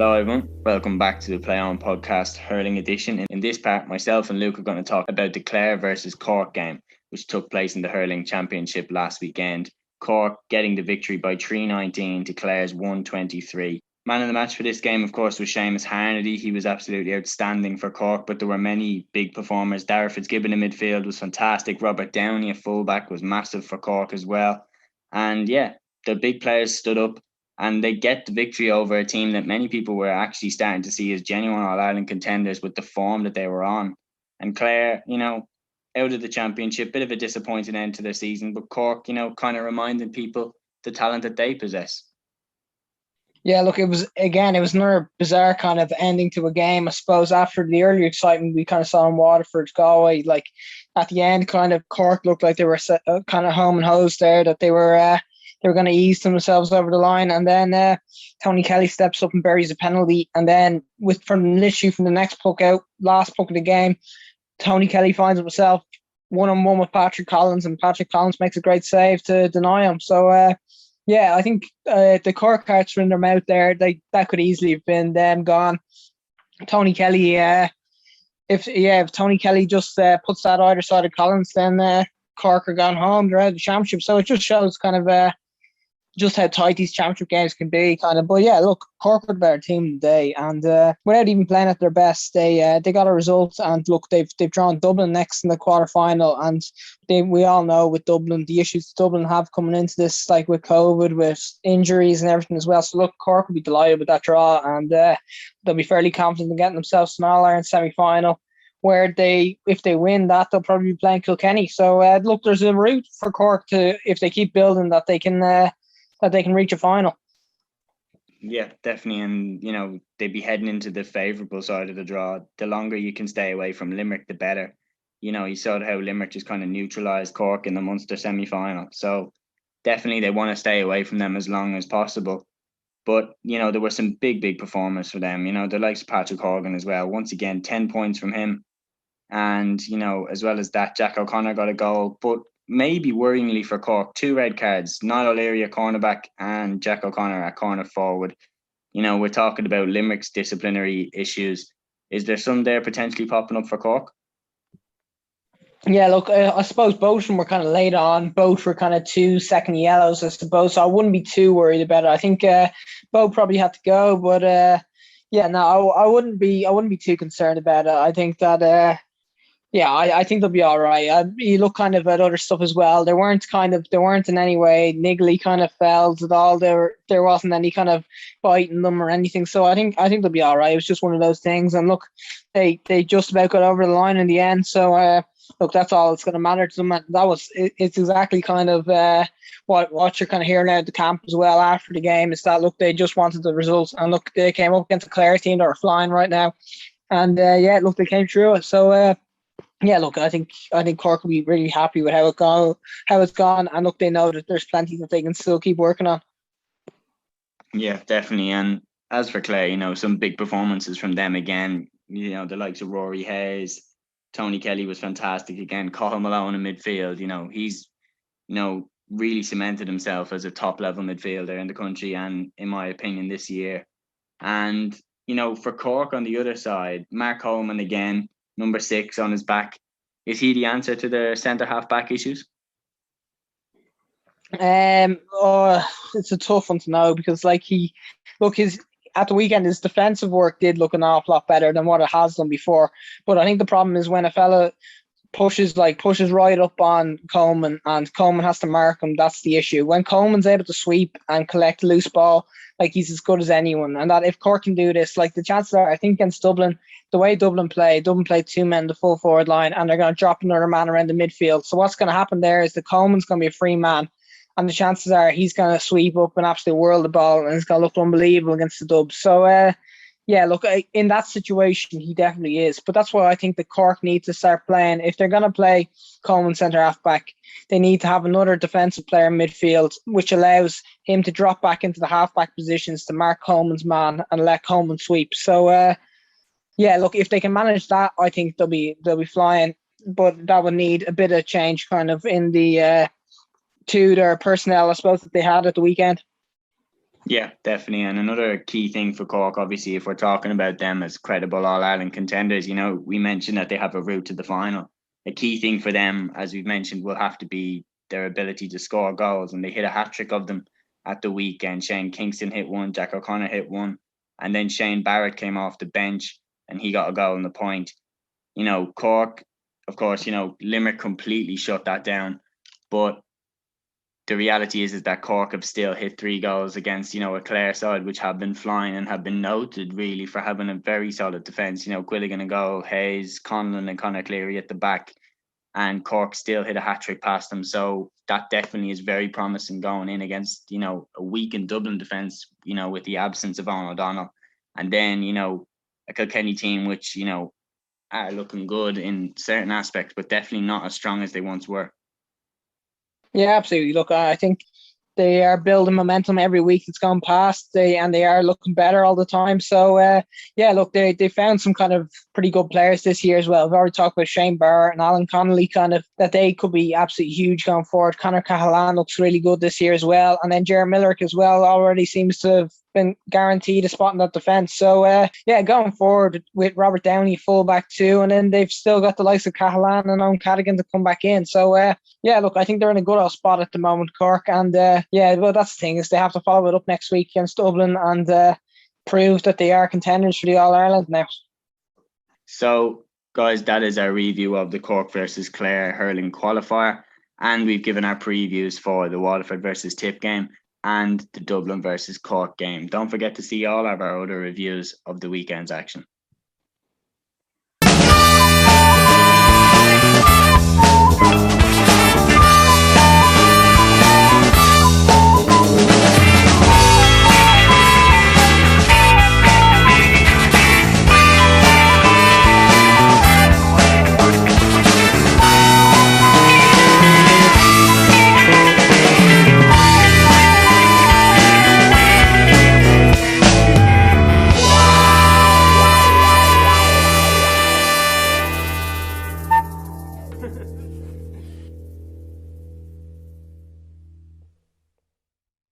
Hello everyone, welcome back to the Play On Podcast Hurling Edition. In this part, myself and Luke are going to talk about the Clare versus Cork game, which took place in the Hurling Championship last weekend. Cork getting the victory by 3-19 to Clare's 1-23. Man of the match for this game, of course, was Seamus Harnedy. He was absolutely outstanding for Cork, but there were many big performers. Darragh Fitzgibbon in midfield was fantastic. Robert Downey, a fullback, was massive for Cork as well. And yeah, the big players stood up and they get the victory over a team that many people were actually starting to see as genuine All-Ireland contenders with the form that they were on. And Clare, out of the championship, bit of a disappointing end to their season, but Cork, kind of reminding people the talent that they possess. Yeah, look, it was another bizarre kind of ending to a game. I suppose after the earlier excitement we kind of saw in Waterford, Galway, like at the end, kind of Cork looked like they were kind of home and hosed there, that they were going to ease themselves over the line, and then Tony Kelly steps up and buries a penalty, and then from the next puck out, last puck of the game, Tony Kelly finds himself one-on-one with Patrick Collins, and Patrick Collins makes a great save to deny him. So yeah, I think the Cork hearts were in their mouth there. That could easily have been them gone. Tony Kelly, if Tony Kelly just puts that either side of Collins, then Cork are gone home. They're out of the championship. So it just shows kind of just how tight these championship games can be, kind of. But yeah, look, Cork were the better team today, and without even playing at their best, they got a result. And look, they've drawn Dublin next in the quarterfinal, and we all know with Dublin the issues Dublin have coming into this, like with COVID, with injuries and everything as well. So look, Cork will be delighted with that draw, and they'll be fairly confident in getting themselves to an All-Ireland semi-final, where if they win that, they'll probably be playing Kilkenny. So look, there's a route for Cork to, if they keep building, that they can reach a final. Yeah, definitely. And, they'd be heading into the favourable side of the draw. The longer you can stay away from Limerick, the better. You saw how Limerick just kind of neutralised Cork in the Munster semi-final. So definitely they want to stay away from them as long as possible. But, there were some big performers for them. The likes of Patrick Hogan as well. Once again, 10 points from him. And, as well as that, Jack O'Connor got a goal. But maybe worryingly for Cork, 2 red cards, Niall O'Leary at cornerback and Jack O'Connor at corner forward. We're talking about Limerick's disciplinary issues. Is there some there potentially popping up for Cork? Yeah, look, I suppose both of them were kind of late on. Both were kind of 2 second yellows, I suppose. So I wouldn't be too worried about it. I think both probably had to go, but yeah, no, I wouldn't be too concerned about it. I think that yeah, I think they'll be all right. You look kind of at other stuff as well. They weren't in any way niggly kind of fouls at all. There wasn't any kind of biting them or anything. So I think they'll be all right. It was just one of those things. And look, they just about got over the line in the end. So look, that's all that's going to matter to them. It's exactly kind of what you're kind of hearing out of the camp as well after the game, is that look, they just wanted the results, and look, they came up against a Clare team that are flying right now, and yeah, look, they came through it. So yeah, look, I think Cork will be really happy with how it's gone, and look, they know that there's plenty that they can still keep working on. Yeah, definitely. And as for Clare, some big performances from them again. The likes of Rory Hayes, Tony Kelly was fantastic again. Cathal Malone in midfield. He's really cemented himself as a top level midfielder in the country, and in my opinion this year. And for Cork on the other side, Mark Holman again, number 6 on his back. Is he the answer to the centre half back issues? It's a tough one to know, because at the weekend his defensive work did look an awful lot better than what it has done before. But I think the problem is when a fella pushes right up on Coleman, and Coleman has to mark him. That's the issue. When Coleman's able to sweep and collect loose ball, like, he's as good as anyone. And that if Cork can do this, like, the chances are, I think against Dublin, the way Dublin played 2 men the full forward line, and they're going to drop another man around the midfield. So what's going to happen there is that Coleman's going to be a free man, and the chances are he's going to sweep up an absolute world of ball, and it's going to look unbelievable against the Dubs. So yeah, look, in that situation, he definitely is. But that's why I think the Cork need to start playing. If they're going to play Coleman centre half back, they need to have another defensive player in midfield, which allows him to drop back into the half back positions to mark Coleman's man and let Coleman sweep. So yeah, look, if they can manage that, I think they'll be flying. But that would need a bit of change, kind of in the to their personnel, I suppose, that they had at the weekend. Yeah, definitely. And another key thing for Cork, obviously, if we're talking about them as credible All Ireland contenders, we mentioned that they have a route to the final. A key thing for them, as we've mentioned, will have to be their ability to score goals. And they hit a hat trick of them at the weekend. Shane Kingston hit one, Jack O'Connor hit one, and then Shane Barrett came off the bench and he got a goal in the point. Cork, of course, Limerick completely shut that down. But the reality is that Cork have still hit 3 goals against, a Clare side which have been flying and have been noted really for having a very solid defence. Quilligan a goal, Hayes, Conlon and Conor Cleary at the back, and Cork still hit a hat trick past them. So that definitely is very promising going in against, a weakened Dublin defence, with the absence of Owen O'Donnell. And then, a Kilkenny team which, are looking good in certain aspects, but definitely not as strong as they once were. Yeah, absolutely. Look, I think they are building momentum every week that's gone past. They are looking better all the time. So yeah, look, they found some kind of pretty good players this year as well. We've already talked about Shane Barr and Alan Connolly, kind of that they could be absolutely huge going forward. Conor Cahalane looks really good this year as well, and then Jared Millick as well already seems to have been guaranteed a spot in that defence. So yeah, going forward with Robert Downey fullback too, and then they've still got the likes of Cahalane and Owen Cadigan to come back in. So yeah, look, I think they're in a good old spot at the moment, Cork, and yeah, well, that's the thing is they have to follow it up next week against Dublin and prove that they are contenders for the All Ireland now. So, guys, that is our review of the Cork versus Clare hurling qualifier, and we've given our previews for the Waterford versus Tip game and the Dublin versus Cork game. Don't forget to see all of our other reviews of the weekend's action.